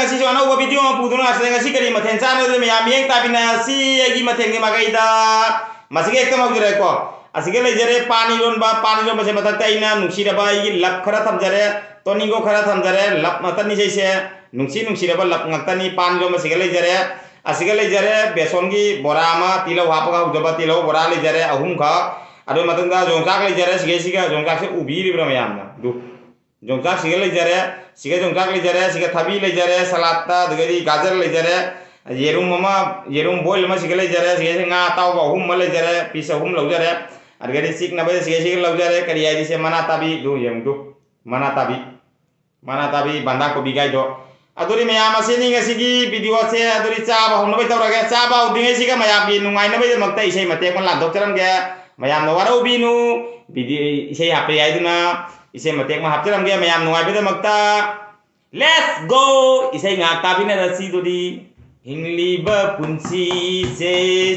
ngasi so anau video ma puduna asle ngasi kari mathen chana de me yeng tabina si agi mathen ge magai da masige ekta mau jere ko asige le jere pani ron se matak taina nungsi da ba igi lap khara tham jare toningo khara tham jare lap matani se nungsi da ba lap ngakta ni pan ro masige le jare asige le jare beson gi bora ma tilo hapga ujoba tilo bora le jare ahum kha ado matanda jongsak le jare sige jongsak se ubi ri bra mayam na du jongsak sige le jare sige thabi le jare salata degari gajar le jare yerum boil ma sige le jare sige nga taw ba hum le jare pisa hum lo jare argari sik na be sige lo jare kari ai se mana tabi du yem du mana tabi banda ko bigai do aduri mayam asini ngasigi video se aduri cha ba hum no be tawra cha ba udingai siga mayam bi nungai na be makta isai mate kon la dok charam ge mayam no warau binu video isai hape ai duna isai mate ma hapcharam ge mayam nungai be makta let's go isai ngakta bina rasi dudi hingliba punsi se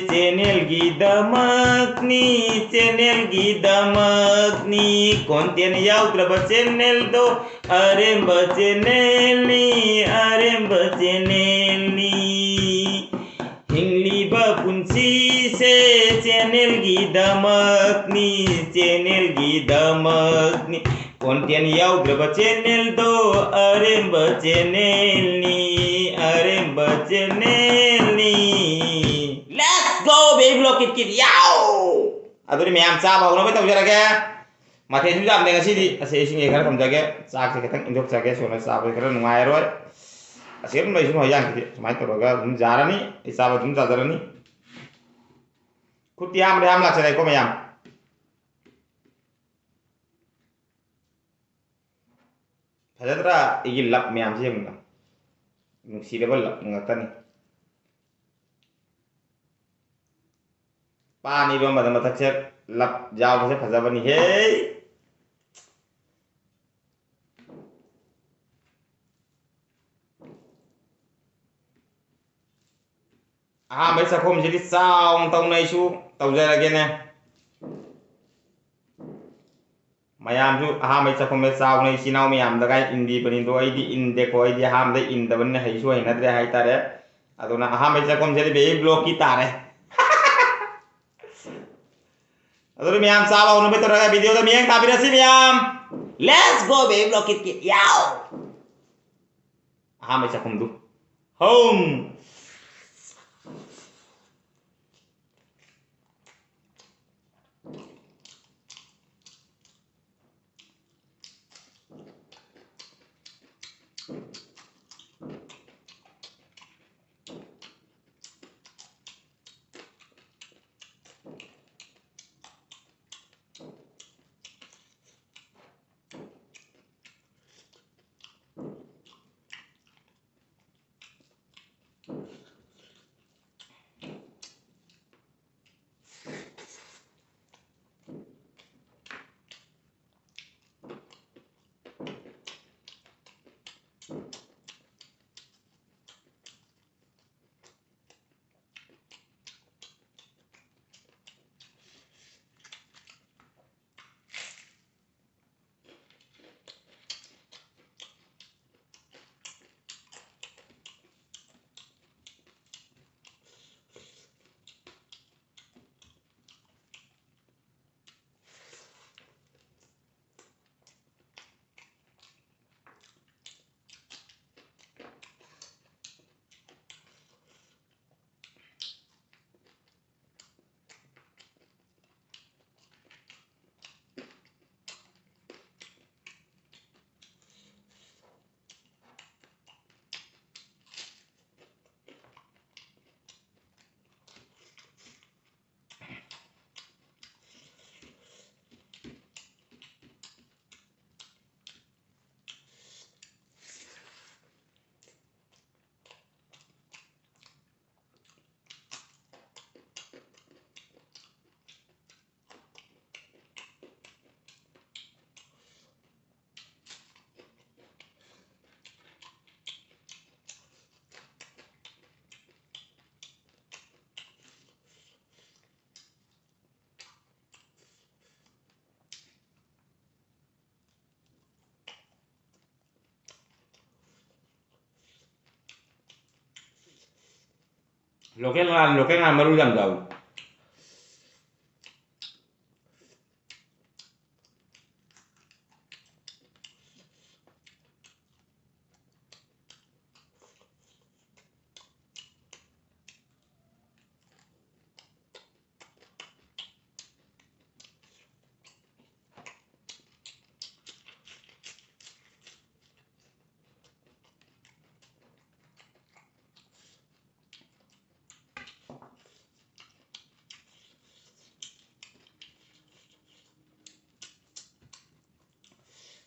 channel gidamakni content yaudraba channel do aremba channel ni hingliba punsi se channel gidamakni content yaudraba channel do aremba channel ni let's go baby block it yaw aduri mayam cha ba hono be taw jara ge mathe ju jam de ngasi di ase sing e khara tham jage chak se ketang indok jage sona cha ba khara nungai roi ase rum bai sun hoyang ki mai to ga dum jarani isa ba dum jarani kutiam ram la chare ko mayam phajadra igi lap mayam se mun nungsi da lap ngatani pani ro ma matak se lap jaw se phajabani he mai sakhom jidi saung taw nai su taw jara ge ne mayam ju mai sakhom me saung nai sinau mayam da gai indi bani do ai di inde ko ai di ham da inda ban hai su hai na dre hai tare aduna mai sakhom jidi be block ki tare aduri mayam sa ba uno be tora video da miyang tabira si mayam let's go be block it ki yaw mai sakhom du home Lokal nga maru yam daw.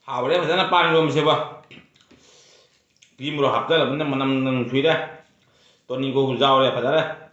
Hawre fazana pani rom se ba. Bimro hapda la bunda manam nang suida. Toni go jaure fazara.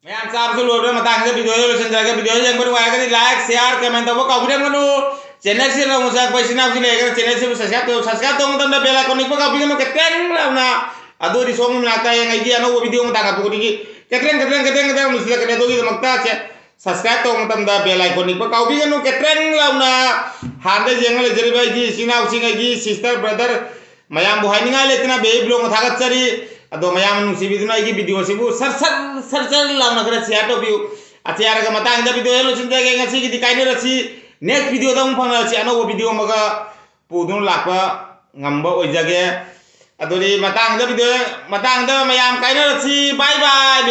mayam chab su lo ma tang video lo sen jaga video yang baru ay ka like share comment to ka video manu channel se lo musa pai sinap sile ka channel se subscribe to ngam da bell icon ni ka video ka ten na ado di song na ta yang ai ano video ma ta ka pu ni ketren musila ka do gi makta che subscribe to ngam da bell icon ni ka video no ketren na hande jengal jeri bai gi sinau singa gi sister brother mayam buhai ni ngai letina be blog ma thagat chari ado mayam nu si video gi video se bu sar launa kara share to view acha ga matang da video lo sin jaga ngasi gi dikai ne rachi next video da phang rachi ano video ma ga pudun lakwa ngamba oi jage ado ri matang da video matang da mayam kai ne rachi bye bye